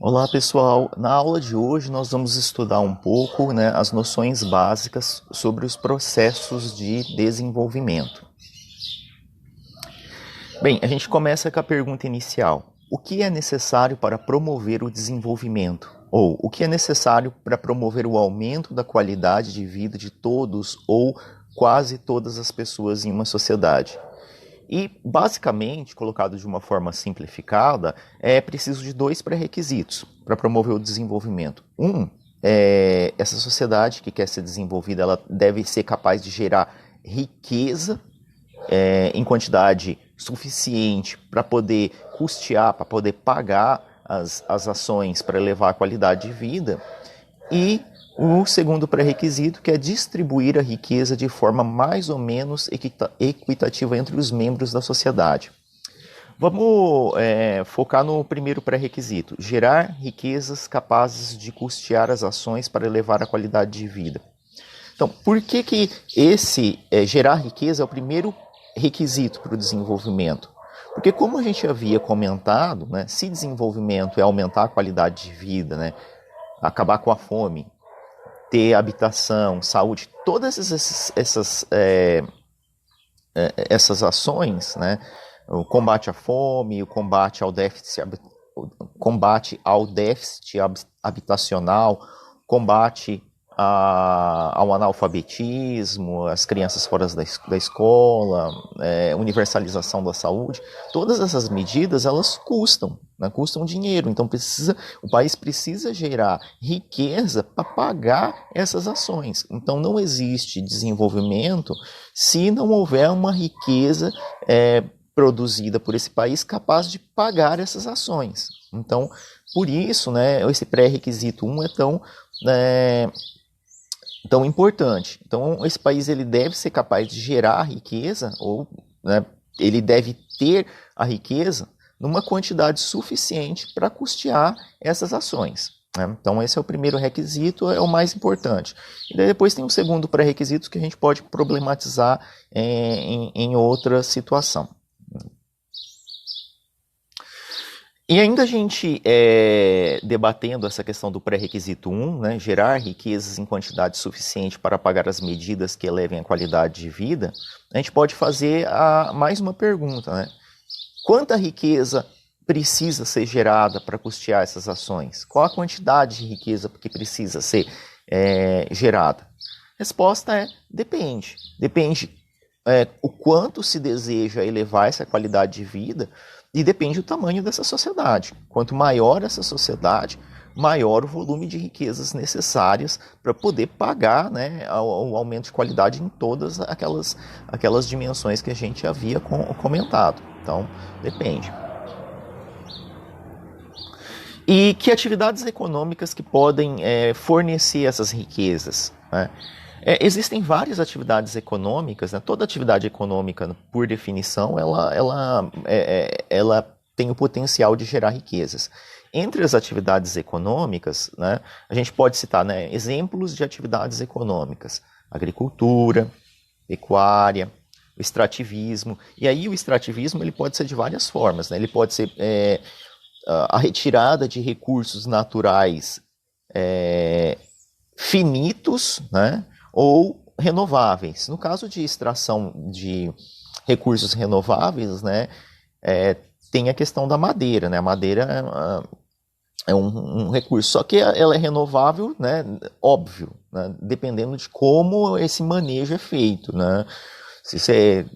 Olá pessoal, na aula de hoje nós vamos estudar um pouco, as noções básicas sobre os processos de desenvolvimento. Bem, a gente começa com a pergunta inicial. O que é necessário para promover o desenvolvimento? Ou o que é necessário para promover o aumento da qualidade de vida de todos ou quase todas as pessoas em uma sociedade? E, basicamente, colocado de uma forma simplificada, é preciso de dois pré-requisitos para promover o desenvolvimento. Essa sociedade que quer ser desenvolvida, ela deve ser capaz de gerar riqueza em quantidade suficiente para poder custear, para poder pagar as ações para elevar a qualidade de vida. E o segundo pré-requisito, que é distribuir a riqueza de forma mais ou menos equitativa entre os membros da sociedade. Vamos focar no primeiro pré-requisito, gerar riquezas capazes de custear as ações para elevar a qualidade de vida. Então, por que esse gerar riqueza é o primeiro requisito para o desenvolvimento? Porque, como a gente havia comentado, se desenvolvimento é aumentar a qualidade de vida, acabar com a fome, ter habitação, saúde, todas essas ações, o combate à fome, o combate ao déficit habitacional, combate ao analfabetismo, as crianças fora da escola, universalização da saúde, todas essas medidas elas custam dinheiro, então o país precisa gerar riqueza para pagar essas ações. Então não existe desenvolvimento se não houver uma riqueza produzida por esse país capaz de pagar essas ações. Então, por isso, esse pré-requisito 1 é tão importante. Então, esse país ele deve ser capaz de gerar riqueza, ou ele deve ter a riqueza numa quantidade suficiente para custear essas ações. Então, esse é o primeiro requisito, é o mais importante. E daí depois tem o segundo pré-requisito que a gente pode problematizar em outra situação. E ainda a gente debatendo essa questão do pré-requisito 1, gerar riquezas em quantidade suficiente para pagar as medidas que elevem a qualidade de vida, a gente pode fazer mais uma pergunta, Quanta riqueza precisa ser gerada para custear essas ações? Qual a quantidade de riqueza que precisa ser gerada? Resposta é depende. Depende o quanto se deseja elevar essa qualidade de vida. E depende do tamanho dessa sociedade. Quanto maior essa sociedade, maior o volume de riquezas necessárias para poder pagar o aumento de qualidade em todas aquelas dimensões que a gente havia comentado. Então, depende. E que atividades econômicas que podem fornecer essas riquezas? Existem várias atividades econômicas, toda atividade econômica, por definição, ela tem o potencial de gerar riquezas. Entre as atividades econômicas, a gente pode citar exemplos de atividades econômicas: agricultura, pecuária, o extrativismo. E aí o extrativismo ele pode ser de várias formas. Ele pode ser a retirada de recursos naturais finitos, ou renováveis. No caso de extração de recursos renováveis, tem a questão da madeira. A madeira é um recurso, só que ela é renovável, óbvio, dependendo de como esse manejo é feito. Se você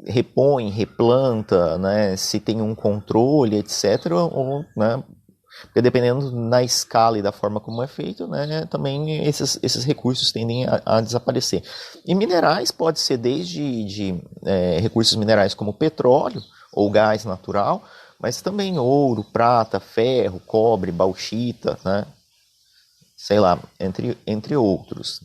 repõe, replanta, se tem um controle, etc., porque dependendo na escala e da forma como é feito, também esses recursos tendem a desaparecer. E minerais pode ser desde recursos minerais como petróleo ou gás natural, mas também ouro, prata, ferro, cobre, bauxita, sei lá, entre outros.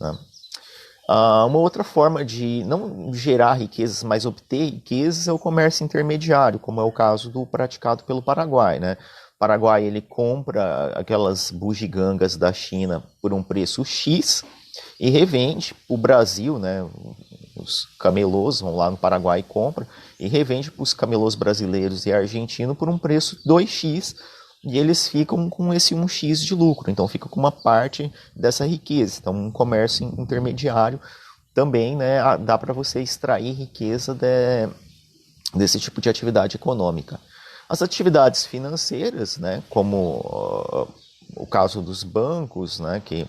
Uma outra forma de não gerar riquezas, mas obter riquezas é o comércio intermediário, como é o caso do praticado pelo Paraguai. O Paraguai ele compra aquelas bugigangas da China por um preço X e revende para o Brasil, os camelôs vão lá no Paraguai e compram, e revende para os camelôs brasileiros e argentinos por um preço 2x e eles ficam com esse 1x de lucro, então fica com uma parte dessa riqueza. Então um comércio intermediário também, né, dá para você extrair riqueza desse tipo de atividade econômica. As atividades financeiras, né, como o caso dos bancos, né, que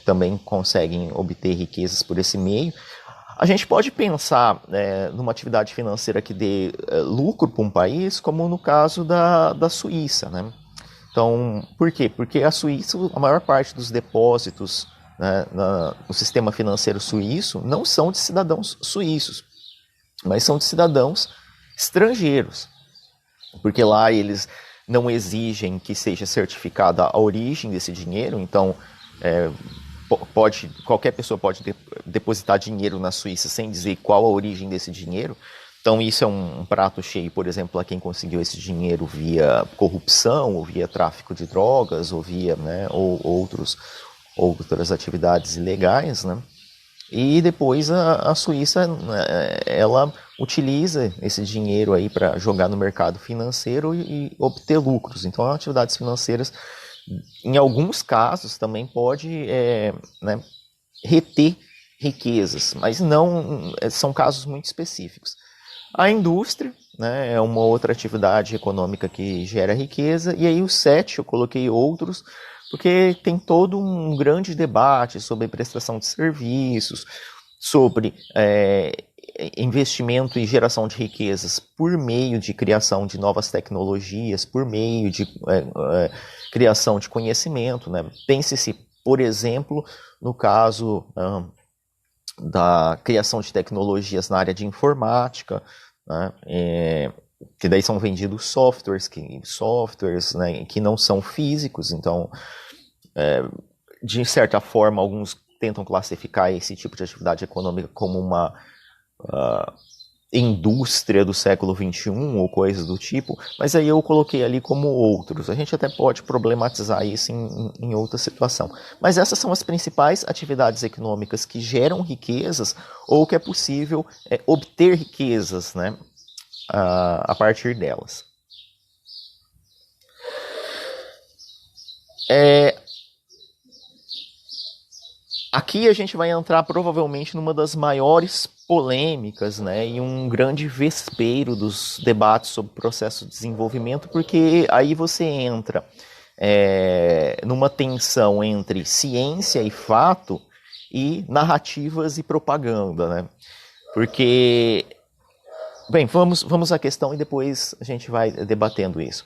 também conseguem obter riquezas por esse meio. A gente pode pensar numa atividade financeira que dê lucro para um país, como no caso da Suíça, né? Então, por quê? Porque a Suíça, a maior parte dos depósitos, né, no sistema financeiro suíço não são de cidadãos suíços, mas são de cidadãos estrangeiros, porque lá eles não exigem que seja certificada a origem desse dinheiro, então qualquer pessoa pode depositar dinheiro na Suíça sem dizer qual a origem desse dinheiro. Então isso é um prato cheio, por exemplo, a quem conseguiu esse dinheiro via corrupção, ou via tráfico de drogas, ou via ou outras atividades ilegais, né? E depois a Suíça, ela utiliza esse dinheiro aí para jogar no mercado financeiro e obter lucros. Então, atividades financeiras, em alguns casos, também pode reter riquezas, mas não são casos muito específicos. A indústria, né, é uma outra atividade econômica que gera riqueza, e aí o 7 eu coloquei outros, porque tem todo um grande debate sobre prestação de serviços, sobre investimento e geração de riquezas por meio de criação de novas tecnologias, por meio de criação de conhecimento, né? Pense-se, por exemplo, no caso da criação de tecnologias na área de informática, né? Que daí são vendidos softwares né, que não são físicos. Então, de certa forma, alguns tentam classificar esse tipo de atividade econômica como uma indústria do século XXI ou coisas do tipo, mas aí eu coloquei ali como outros. A gente até pode problematizar isso em outra situação. Mas essas são as principais atividades econômicas que geram riquezas ou que é possível obter riquezas, né, a partir delas. Aqui a gente vai entrar provavelmente numa das maiores polêmicas, né, e um grande vespeiro dos debates sobre o processo de desenvolvimento, porque aí você entra numa tensão entre ciência e fato e narrativas e propaganda, né? Porque, bem, vamos à questão e depois a gente vai debatendo isso.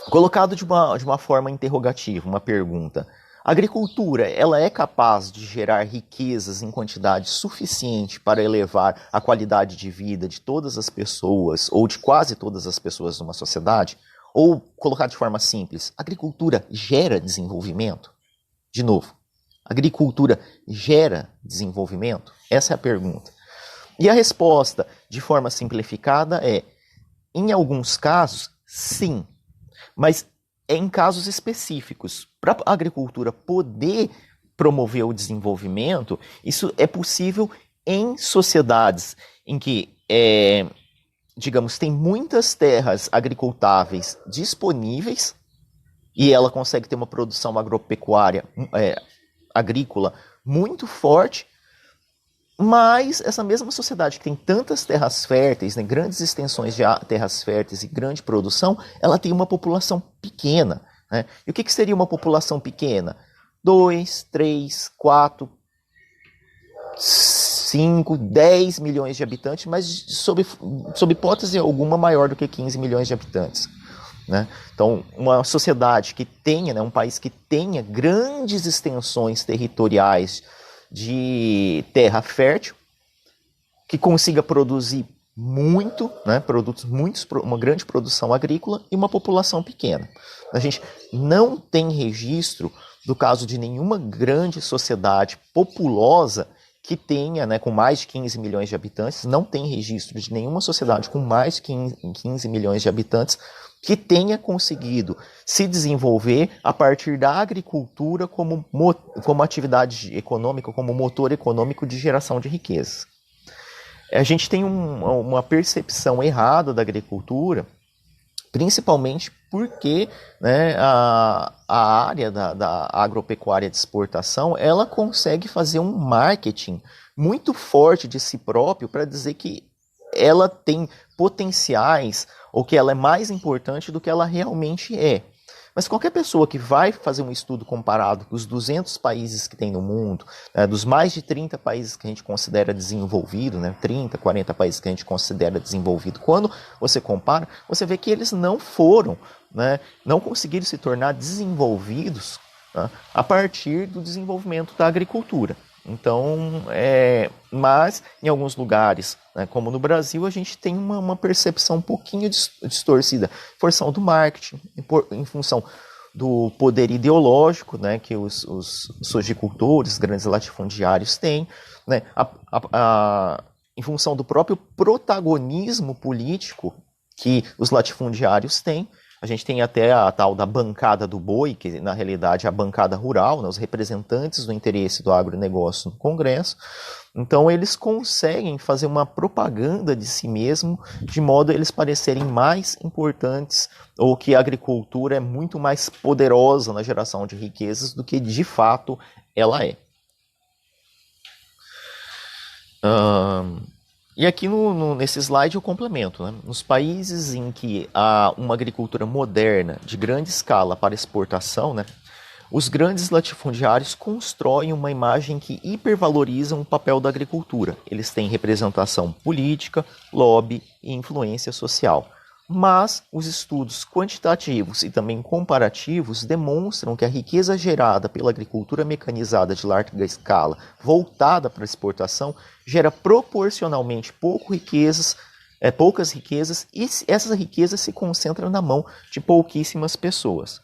Colocado de uma forma interrogativa, uma pergunta: a agricultura, ela é capaz de gerar riquezas em quantidade suficiente para elevar a qualidade de vida de todas as pessoas, ou de quase todas as pessoas numa sociedade? Ou, colocado de forma simples, a agricultura gera desenvolvimento? De novo, a agricultura gera desenvolvimento? Essa é a pergunta. E a resposta, de forma simplificada, é: em alguns casos, sim. Mas em casos específicos. Para a agricultura poder promover o desenvolvimento, isso é possível em sociedades em que, digamos, tem muitas terras agricultáveis disponíveis e ela consegue ter uma produção agropecuária, agrícola muito forte, mas essa mesma sociedade que tem tantas terras férteis, né, grandes extensões de terras férteis e grande produção, ela tem uma população pequena, né? E o que seria uma população pequena? 2, 3, 4, 5, 10 milhões de habitantes, mas sob hipótese alguma maior do que 15 milhões de habitantes, né? Então, uma sociedade que tenha, né, um país que tenha grandes extensões territoriais de terra fértil, que consiga produzir muito, né, produtos muitos, uma grande produção agrícola e uma população pequena. A gente não tem registro do caso de nenhuma grande sociedade populosa que tenha, né, com mais de 15 milhões de habitantes, não tem registro de nenhuma sociedade com mais de 15 milhões de habitantes que tenha conseguido se desenvolver a partir da agricultura como atividade econômica, como motor econômico de geração de riquezas. A gente tem uma percepção errada da agricultura, principalmente porque, né, a área da agropecuária de exportação, ela consegue fazer um marketing muito forte de si próprio para dizer que ela tem potenciais ou que ela é mais importante do que ela realmente é. Mas qualquer pessoa que vai fazer um estudo comparado com os 200 países que tem no mundo, né, dos mais de 30 países que a gente considera desenvolvido, né, 30, 40 países que a gente considera desenvolvido, quando você compara, você vê que eles não foram, né, não conseguiram se tornar desenvolvidos, né, a partir do desenvolvimento da agricultura. Então, mas em alguns lugares, né, como no Brasil, a gente tem uma percepção um pouquinho distorcida, em função do marketing, em função do poder ideológico, né, que os sojicultores, grandes latifundiários têm, né, em função do próprio protagonismo político que os latifundiários têm. A gente tem até a tal da bancada do boi, que na realidade é a bancada rural, né, os representantes do interesse do agronegócio no Congresso. Então eles conseguem fazer uma propaganda de si mesmo, de modo a eles parecerem mais importantes, ou que a agricultura é muito mais poderosa na geração de riquezas do que de fato ela é. E aqui nesse slide eu complemento, né? Nos países em que há uma agricultura moderna de grande escala para exportação, né, os grandes latifundiários constroem uma imagem que hipervaloriza o papel da agricultura. Eles têm representação política, lobby e influência social. Mas os estudos quantitativos e também comparativos demonstram que a riqueza gerada pela agricultura mecanizada de larga escala, voltada para a exportação, gera proporcionalmente poucas riquezas e essas riquezas se concentram na mão de pouquíssimas pessoas.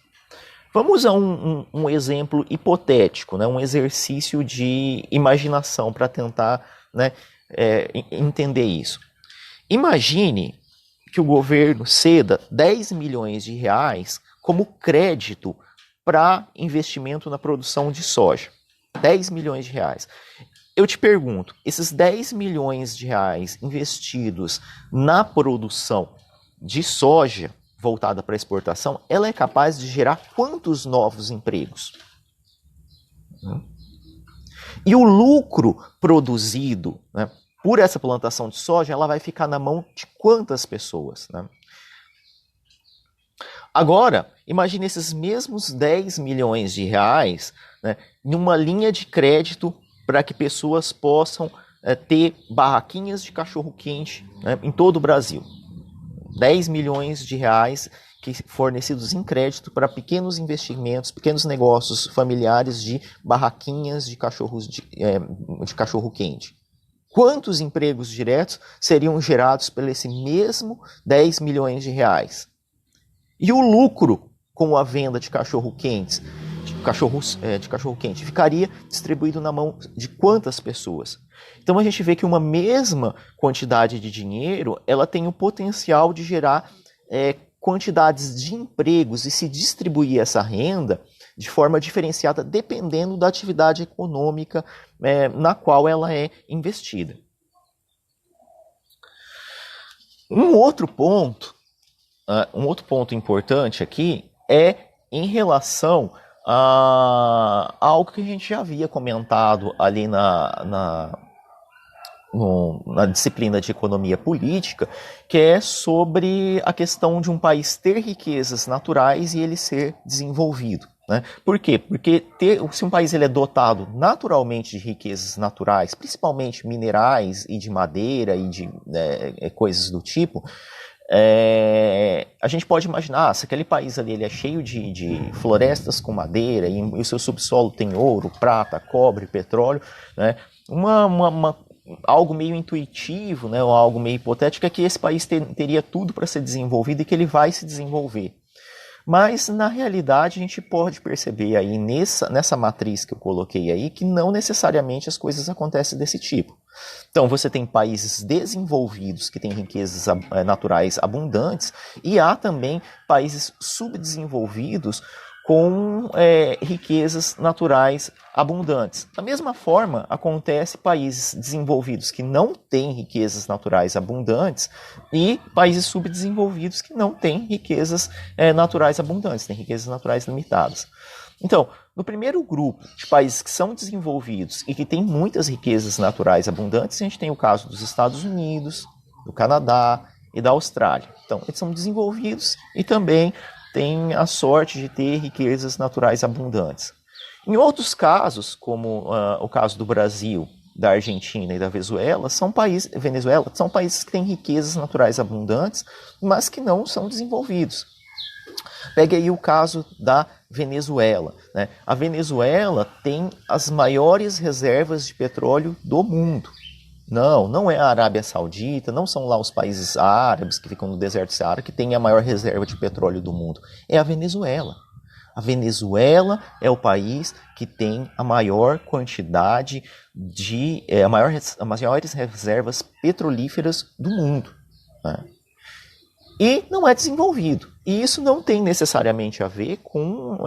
Vamos usar um exemplo hipotético, né, um exercício de imaginação para tentar, né, entender isso. Imagine que o governo ceda 10 milhões de reais como crédito para investimento na produção de soja. 10 milhões de reais. Eu te pergunto, esses 10 milhões de reais investidos na produção de soja voltada para exportação, ela é capaz de gerar quantos novos empregos? E o lucro produzido, né, por essa plantação de soja, ela vai ficar na mão de quantas pessoas? Né? Agora, imagine esses mesmos 10 milhões de reais, né, numa linha de crédito para que pessoas possam ter barraquinhas de cachorro-quente, né, em todo o Brasil. 10 milhões de reais fornecidos em crédito para pequenos investimentos, pequenos negócios familiares de barraquinhas de cachorro-quente. Quantos empregos diretos seriam gerados por esse mesmo 10 milhões de reais? E o lucro com a venda de cachorro-quente ficaria distribuído na mão de quantas pessoas? Então a gente vê que uma mesma quantidade de dinheiro, ela tem o potencial de gerar quantidades de empregos e se distribuir essa renda de forma diferenciada, dependendo da atividade econômica na qual ela é investida. Um outro ponto importante aqui é em relação a algo que a gente já havia comentado ali na disciplina de economia política, que é sobre a questão de um país ter riquezas naturais e ele ser desenvolvido. Né? Por quê? Porque se um país ele é dotado naturalmente de riquezas naturais, principalmente minerais e de madeira e de coisas do tipo, a gente pode imaginar, se aquele país ali ele é cheio de florestas com madeira e o seu subsolo tem ouro, prata, cobre, petróleo, né? Algo meio intuitivo, né, ou algo meio hipotético é que esse país teria tudo para ser desenvolvido e que ele vai se desenvolver. Mas, na realidade, a gente pode perceber aí nessa matriz que eu coloquei aí que não necessariamente as coisas acontecem desse tipo. Então, você tem países desenvolvidos que têm riquezas naturais abundantes e há também países subdesenvolvidos com riquezas naturais abundantes. Da mesma forma, acontece países desenvolvidos que não têm riquezas naturais abundantes e países subdesenvolvidos que não têm riquezas naturais abundantes, têm riquezas naturais limitadas. Então, no primeiro grupo de países que são desenvolvidos e que têm muitas riquezas naturais abundantes, a gente tem o caso dos Estados Unidos, do Canadá e da Austrália. Então, eles são desenvolvidos e também têm a sorte de ter riquezas naturais abundantes. Em outros casos, como o caso do Brasil, da Argentina e da Venezuela, são países que têm riquezas naturais abundantes, mas que não são desenvolvidos. Pegue aí o caso da Venezuela, né? A Venezuela tem as maiores reservas de petróleo do mundo. Não é a Arábia Saudita, não são lá os países árabes que ficam no deserto Saara que têm a maior reserva de petróleo do mundo. É a Venezuela. A Venezuela é o país que tem a maior quantidade as maiores reservas petrolíferas do mundo, né? E não é desenvolvido. E isso não tem necessariamente a ver com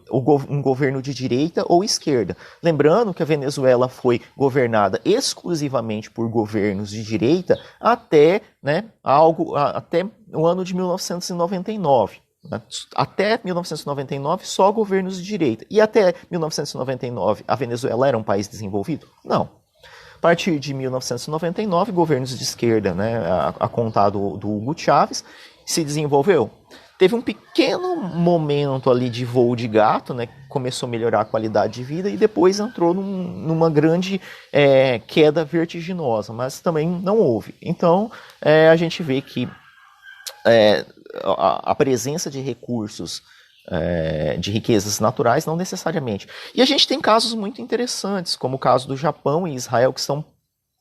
um governo de direita ou esquerda. Lembrando que a Venezuela foi governada exclusivamente por governos de direita até o ano de 1999. Até 1999, só governos de direita. E até 1999, a Venezuela era um país desenvolvido? Não. A partir de 1999, governos de esquerda, né, a contar do Hugo Chávez, se desenvolveu. Teve um pequeno momento ali de voo de gato, né, que começou a melhorar a qualidade de vida e depois entrou numa grande queda vertiginosa, mas também não houve. Então, a gente vê que a presença de recursos de riquezas naturais, não necessariamente. E a gente tem casos muito interessantes, como o caso do Japão e Israel, que são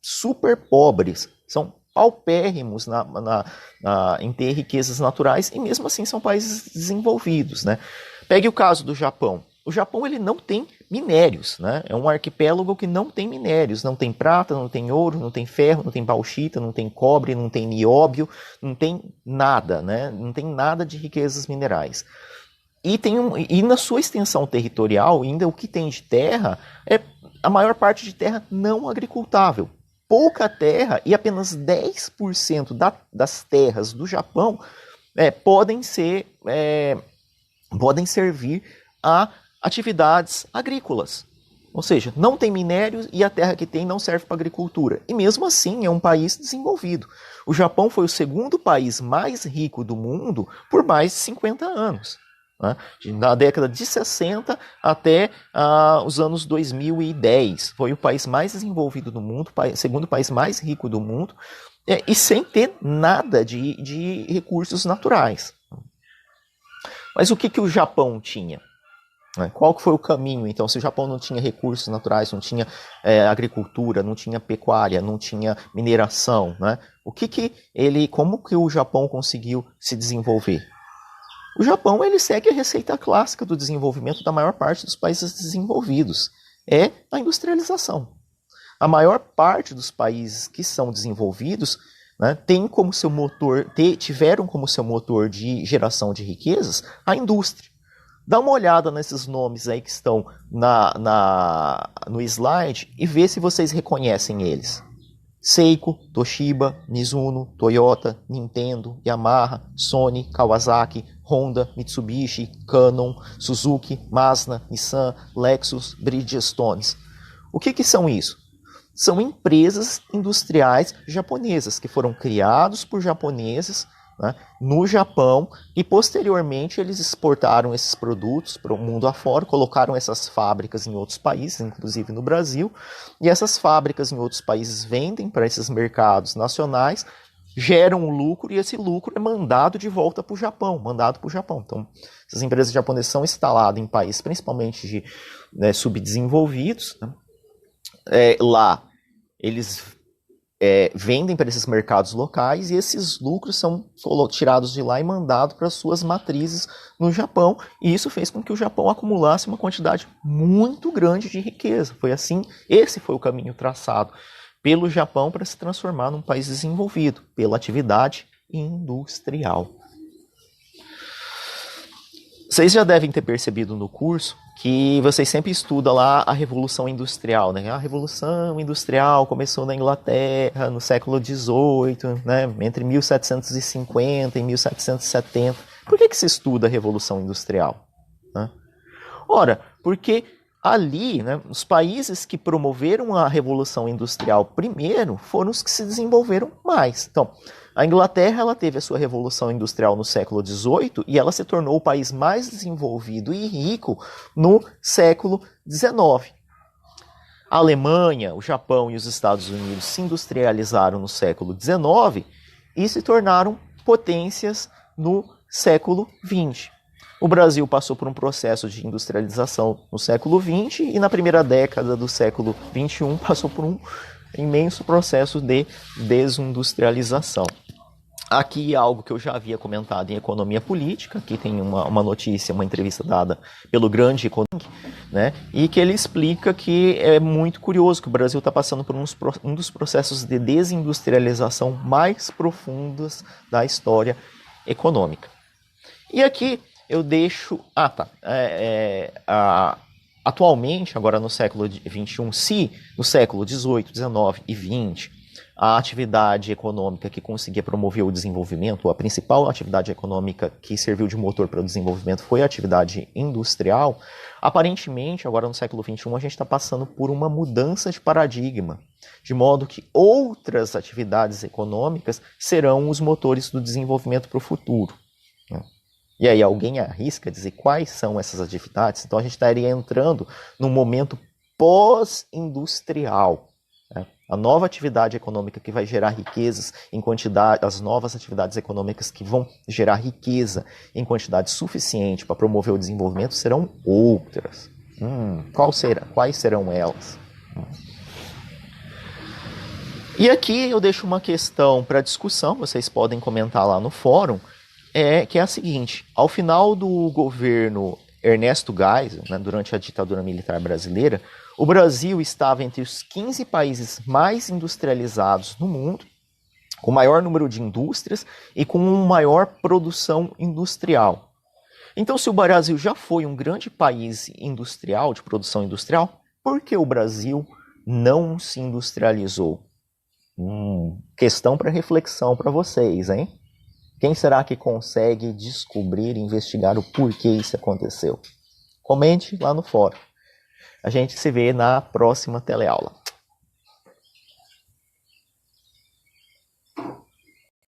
super pobres, são paupérrimos em ter riquezas naturais, e mesmo assim são países desenvolvidos, né? Pegue o caso do Japão. O Japão ele não tem minérios, né? É um arquipélago que não tem minérios, não tem prata, não tem ouro, não tem ferro, não tem bauxita, não tem cobre, não tem nióbio, não tem nada, né? Não tem nada de riquezas minerais. E na sua extensão territorial, ainda o que tem de terra é a maior parte de terra não agricultável. Pouca terra e apenas 10% das terras do Japão podem servir a atividades agrícolas. Ou seja, não tem minérios e a terra que tem não serve para agricultura. E mesmo assim é um país desenvolvido. O Japão foi o segundo país mais rico do mundo por mais de 50 anos. Na década de 60 até os anos 2010. Foi o país mais desenvolvido do mundo, segundo país mais rico do mundo, e sem ter nada de recursos naturais. Mas o que o Japão tinha? Qual que foi o caminho? Então, se o Japão não tinha recursos naturais, não tinha agricultura, não tinha pecuária, não tinha mineração, né? Como que o Japão conseguiu se desenvolver? O Japão ele segue a receita clássica do desenvolvimento da maior parte dos países desenvolvidos. É a industrialização. A maior parte dos países que são desenvolvidos, né, tiveram como seu motor de geração de riquezas a indústria. Dá uma olhada nesses nomes aí que estão no slide e vê se vocês reconhecem eles. Seiko, Toshiba, Mizuno, Toyota, Nintendo, Yamaha, Sony, Kawasaki, Honda, Mitsubishi, Canon, Suzuki, Mazda, Nissan, Lexus, Bridgestone. O que são isso? São empresas industriais japonesas que foram criados por japoneses, né, no Japão, e posteriormente eles exportaram esses produtos para o mundo afora, colocaram essas fábricas em outros países, inclusive no Brasil, e essas fábricas em outros países vendem para esses mercados nacionais, geram um lucro, e esse lucro é mandado de volta para o Japão, Então, essas empresas japonesas são instaladas em países principalmente subdesenvolvidos, né? Lá eles vendem para esses mercados locais e esses lucros são tirados de lá e mandados para suas matrizes no Japão, e isso fez com que o Japão acumulasse uma quantidade muito grande de riqueza. Esse foi o caminho traçado pelo Japão para se transformar num país desenvolvido, pela atividade industrial. Vocês já devem ter percebido no curso que vocês sempre estudam lá a Revolução Industrial, né? A Revolução Industrial começou na Inglaterra no século XVIII, né? Entre 1750 e 1770. Por que se estuda a Revolução Industrial? Né? Ora, porque ali, né, os países que promoveram a Revolução Industrial primeiro foram os que se desenvolveram mais. Então, a Inglaterra ela teve a sua Revolução Industrial no século XVIII e ela se tornou o país mais desenvolvido e rico no século XIX. A Alemanha, o Japão e os Estados Unidos se industrializaram no século XIX e se tornaram potências no século XX. O Brasil passou por um processo de industrialização no século XX e na primeira década do século XXI passou por um imenso processo de desindustrialização. Aqui é algo que eu já havia comentado em economia política, aqui tem uma notícia, uma entrevista dada pelo grande economista, né, e que ele explica que é muito curioso que o Brasil está passando por um dos processos de desindustrialização mais profundos da história econômica. E aqui eu deixo... atualmente, agora no século XXI, se no século XVIII, XIX e XX a atividade econômica que conseguia promover o desenvolvimento, a principal atividade econômica que serviu de motor para o desenvolvimento foi a atividade industrial, aparentemente, agora no século XXI, a gente está passando por uma mudança de paradigma, de modo que outras atividades econômicas serão os motores do desenvolvimento para o futuro. E aí alguém arrisca dizer quais são essas atividades? Então a gente estaria entrando num momento pós-industrial. Né? A nova atividade econômica que vai gerar riquezas em quantidade, as novas atividades econômicas que vão gerar riqueza em quantidade suficiente para promover o desenvolvimento serão outras. Quais serão elas? E aqui eu deixo uma questão para discussão, vocês podem comentar lá no fórum, que é a seguinte: ao final do governo Ernesto Geisel, né, durante a ditadura militar brasileira, o Brasil estava entre os 15 países mais industrializados no mundo, com maior número de indústrias e com maior produção industrial. Então, se o Brasil já foi um grande país industrial, de produção industrial, por que o Brasil não se industrializou? Questão para reflexão para vocês, hein? Quem será que consegue descobrir e investigar o porquê isso aconteceu? Comente lá no fórum. A gente se vê na próxima teleaula.